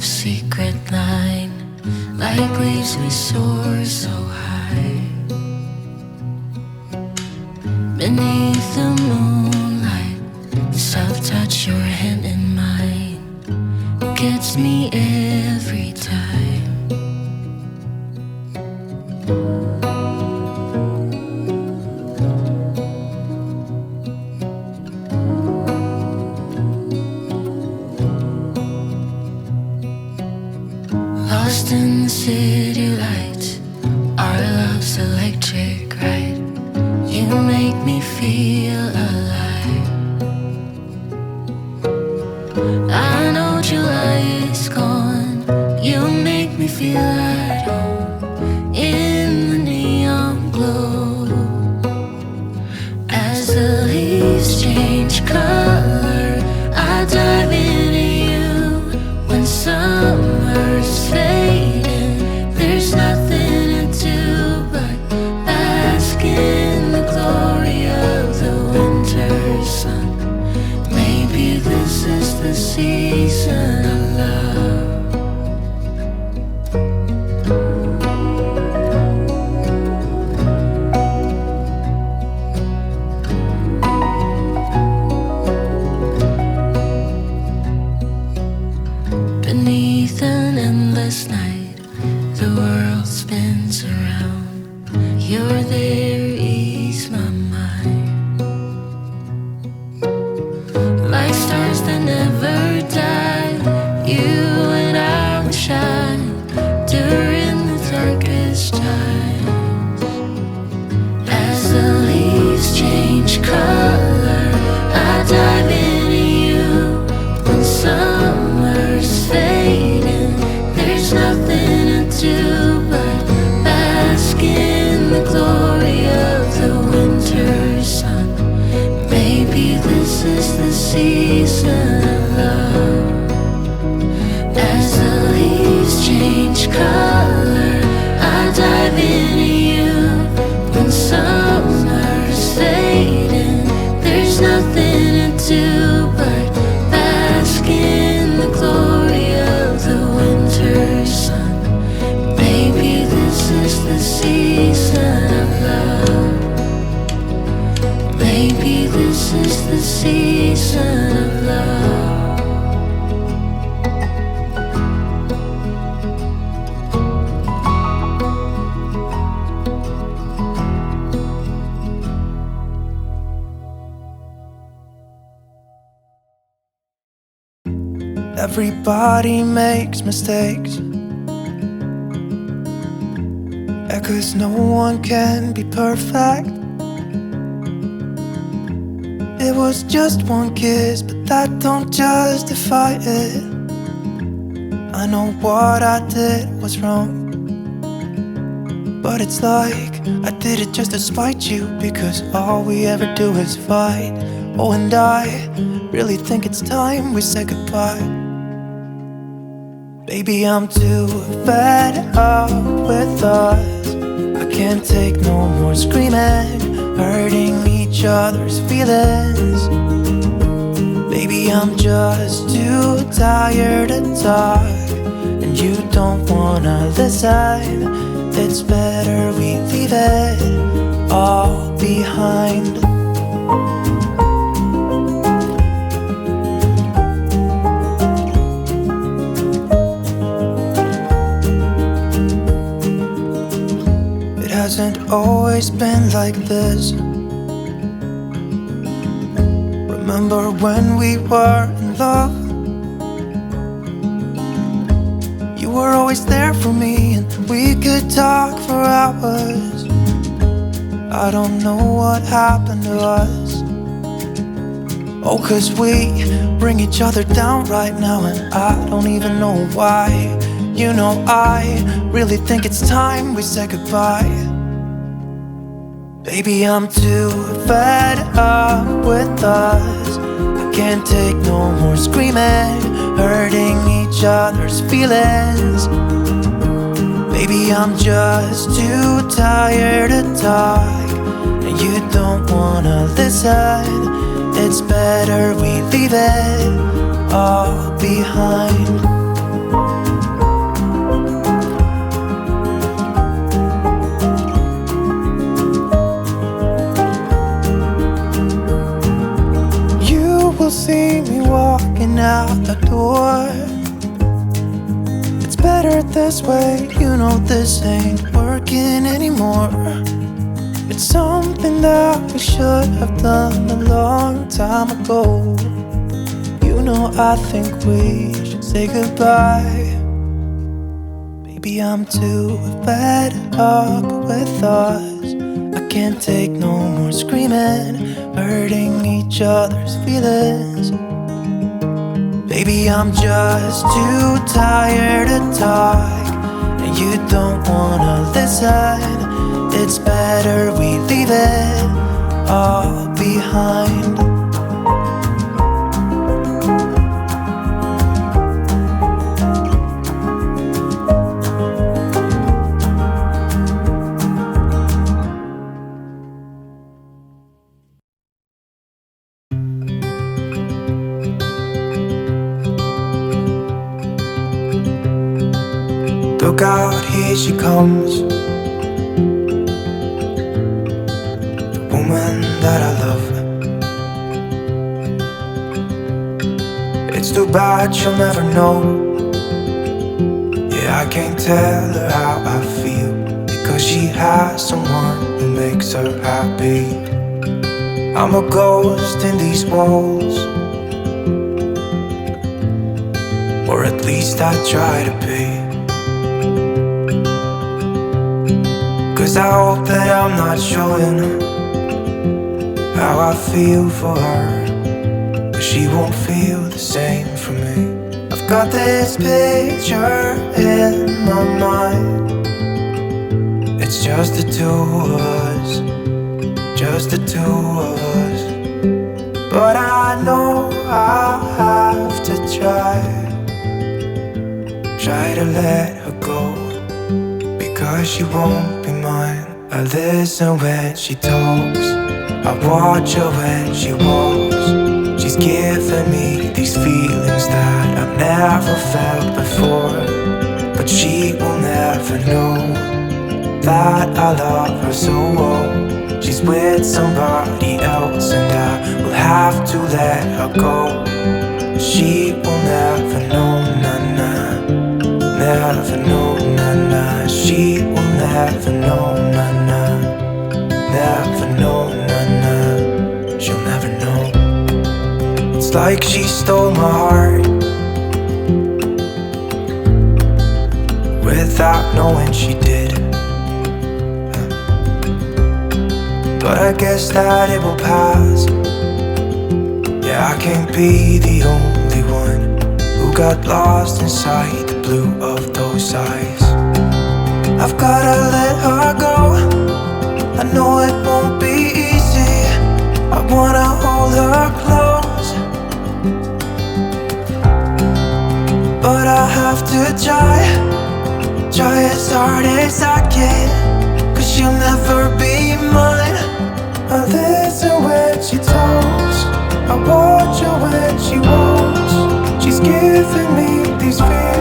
secret line. Like leaves we soar so high. Beneath the moonlight, the soft touch your hand in mine gets me every time. Lost in the city lights, our love's electric, right? You make me feel alive. I know July is gone. You make me feel at home in the neon glow. As the leaves change color, I dive into you. When summer's fading, there's nothing to do but bask in the glory of the winter sun. Maybe this is the season of love. Beneath an endless night, the world spins around. You're there, ease my mind. Like stars that never die, you and I will shine during the darkest times. As the leaves change color, I dive into you. When summer's fading, there's nothing to do but bask in the glory of the winter sun. Maybe this is the season of love. As the leaves change color, I dive into you. When summer's fading, there's nothing to do but bask in the glory of the winter sun. Maybe this is the season of love. Maybe this is the season of love. Everybody makes mistakes, yeah, 'cause no one can be perfect. It was just one kiss, but that don't justify it. I know what I did was wrong, but it's like I did it just to spite you, because all we ever do is fight. Oh, and I really think it's time we say goodbye. Baby, I'm too fed up with us. I can't take no more screaming, hurting each other's feelings. Baby, I'm just too tired to talk, and you don't wanna listen. It's better we leave it all behind. Hasn't always been like this. Remember when we were in love? You were always there for me, and we could talk for hours. I don't know what happened to us. Oh, 'cause we bring each other down right now, and I don't even know why. You know, I really think it's time we say goodbye. Baby, I'm too fed up with us. I can't take no more screaming, hurting each other's feelings. Baby, I'm just too tired to talk, and you don't wanna listen. It's better we leave it all behind. out the door. It's better this way, you know this ain't working anymore. It's something that we should have done a long time ago. You know I think we should say goodbye. Maybe I'm too fed up with us. I can't take no more screaming, hurting each other's feelings. Baby, I'm just too tired to talk, and you don't wanna listen. It's better we leave it all behind. Look out, here she comes, the woman that I love. It's too bad she'll never know. Yeah, I can't tell her how I feel, because she has someone who makes her happy. I'm a ghost in these walls, or at least I try to be. 'Cause I hope that I'm not showing how I feel for her, but she won't feel the same for me. I've got this picture in my mind. It's just the two of us, just the two of us. But I know I'll have to try to let her go, because she won't be mine. I listen when she talks, I watch her when she walks. She's giving me these feelings that I've never felt before, but she will never know that I love her so well. She's with somebody else, and I will have to let her go. She will never know, nah-nah. Never know, nah-nah. She will never know, nah-nah. Never know, nah-nah. She'll never know. It's like she stole my heart without knowing she did. But I guess that it will pass. Yeah, I can't be the only one who got lost inside the blue of those eyes. I've gotta let her go. I know it won't be easy. I wanna hold her close, but I have to try as hard as I can, 'cause she'll never be mine. I listen when she talks, I watch her when she walks. She's giving me these feelings